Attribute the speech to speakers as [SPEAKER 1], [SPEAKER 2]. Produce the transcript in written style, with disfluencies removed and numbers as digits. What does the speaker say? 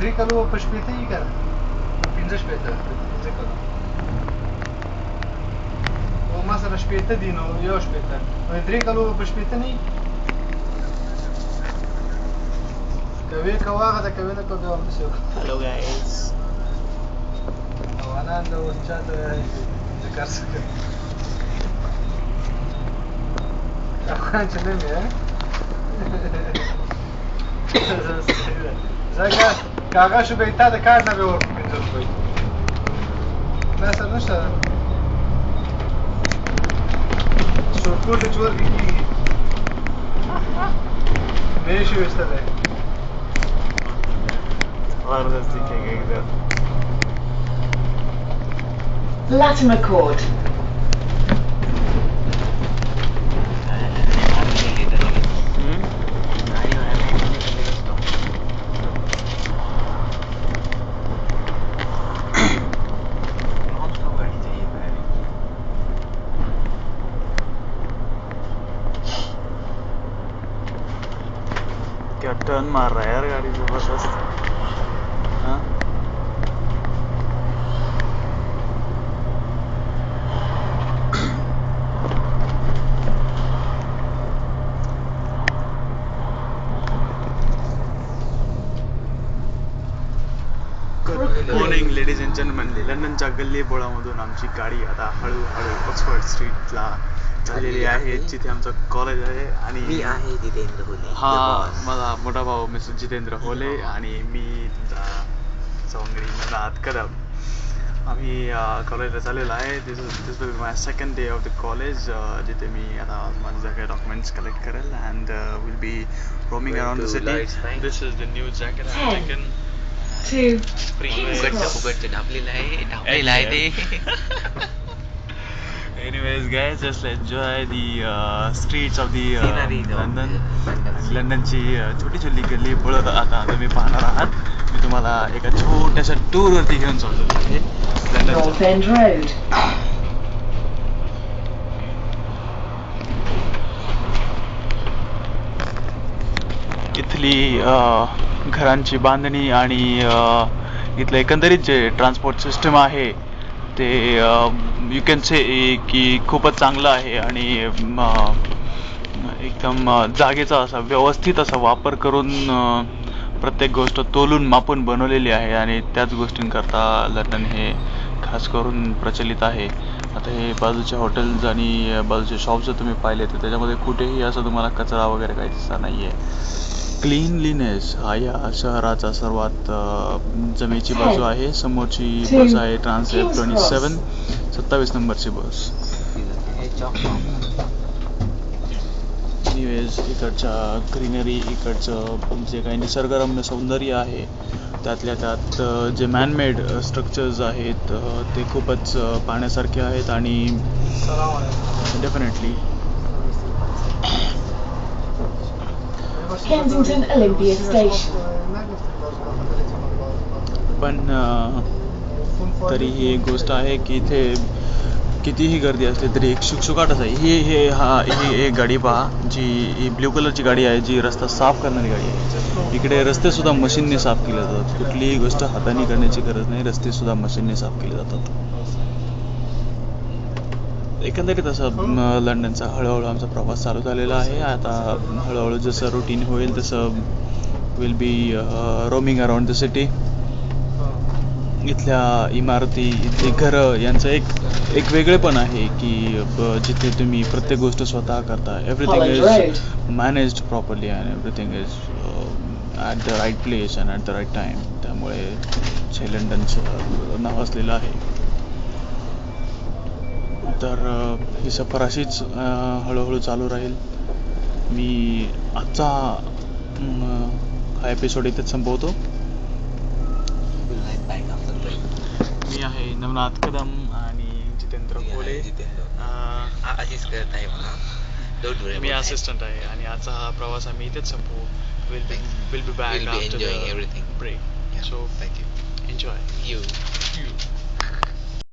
[SPEAKER 1] 3 کلو په شپېته یې که 15 شپېته 15 کلو او ما سره شپېته دي نو یو شپېته نو 3 کلو په شپېته نه یي کوي کوه هغه د کوي نه کوه بیا همداسې وکړه.
[SPEAKER 2] Hello guys.
[SPEAKER 1] افغانان د اوس چا ته ذکر څه کوي افغان چې نه مې ځکه که هغه شو به تا د کار نه به ورکړو 15 روپۍ ما سره نشته سورکور د چې ورکړي کېږي نه یې شي ویستلی
[SPEAKER 2] زبردستی که एकदम
[SPEAKER 3] Latimer Court.
[SPEAKER 2] क्या turn मार रहा है यार गाड़ी जबरदस्त. हाँ good morning ladies and gentleman. लंडनच्या गल्ली बोळामधून आमची गाडी आता हळूहळू ऑक्सफर्ड स्ट्रीटला चाललेली आहे जिथे आमचं कॉलेज आहे. आणि
[SPEAKER 4] मी आहे जितेंद्र होले.
[SPEAKER 2] हा माझा मोठा भाऊ मिस्टर जितेंद्र होले आणि मी तुमचा सवंगडी नवनाथ कदम. आम्ही कॉलेजला चाललेलो आहे. This will be my second day of the college जिथे मी आता माझे सगळे डॉक्युमेंट्स कलेक्ट करेल and will be roaming around the city. This is the new jacket I have taken.
[SPEAKER 4] फुकटचं ढापलेलं आहे ते.
[SPEAKER 2] Anyways guys, just enjoy the streets of the London. लंडनची छोटी छोटी गल्ली बोलत आता तुम्ही पाहणार आहात. मी तुम्हाला एका छोट्याशा टूर वरती घेऊन चाललो आहे
[SPEAKER 3] North End Road.
[SPEAKER 2] इथली घरांची बांधणी आणि इथलं एकंदरीत जे ट्रान्सपोर्ट सिस्टम आहे ते यू कॅन से की खूपच चांगलं आहे आणि एकदम जागेचा असा व्यवस्थित असा वापर करून प्रत्येक गोष्ट तोलून मापून बनवलेली आहे आणि त्याच गोष्टींकरता लंडन हे खास करून प्रचलित आहे. आता हे बाजूचे हॉटेल्स आणि बाजूचे शॉप्स जर तुम्ही पाहिले तर त्याच्यामध्ये कुठेही असं तुम्हाला कचरा वगैरे काही दिसणार नाही आहे. क्लीनलीनेस हा या शहराचा सर्वात जमेची बाजू आहे. समोरची बस आहे ट्रान्सलेट 27 नंबरची बस. एनिवेज इकडच्या ग्रीनरी इकडचं जे काही निसर्गरम्य सौंदर्य आहे त्यातल्या त्यात जे मॅनमेड स्ट्रक्चर्स आहेत ते खूपच पाहण्यासारखे आहेत आणि डेफिनेटली
[SPEAKER 3] Kensington Olympia Station.
[SPEAKER 2] पण तरीही एक गोष्ट आहे की इथे कितीही गर्दी असली तरी एक शुकशुकाटच आहे. ही एक गाडी पहा जी ही ब्ल्यू कलरची गाडी आहे जी रस्ता साफ करणारी गाडी आहे. इकडे रस्ते सुद्धा मशीनने साफ केले जातात. कुठलीही गोष्ट हाताने करण्याची गरज नाही. रस्ते सुद्धा मशीनने साफ केले जातात. एकंदरीत असं लंडनचा हळूहळू आमचा प्रवास चालू झालेला आहे. आता हळूहळू जसं रुटीन होईल तसं will be roaming around the city. इथल्या इमारती इथली घरं यांचं एक वेगळेपण आहे की जिथे तुम्ही प्रत्येक गोष्ट स्वतः करता. Everything is managed properly and everything is at the right place and at the right time. त्यामुळे जे लंडनचं नाव असलेलं आहे. तर ही सफर अशीच हळूहळू चालू राहील. मी आजचा हा एपिसोड इथेच संपवतो. मी आहे नवनाथ कदम आणि जितेंद्र होले. मी असिस्टंट आहे आणि आजचा हा प्रवास आम्ही इथेच संपवू. Will be back after the break. So thank you. Enjoy.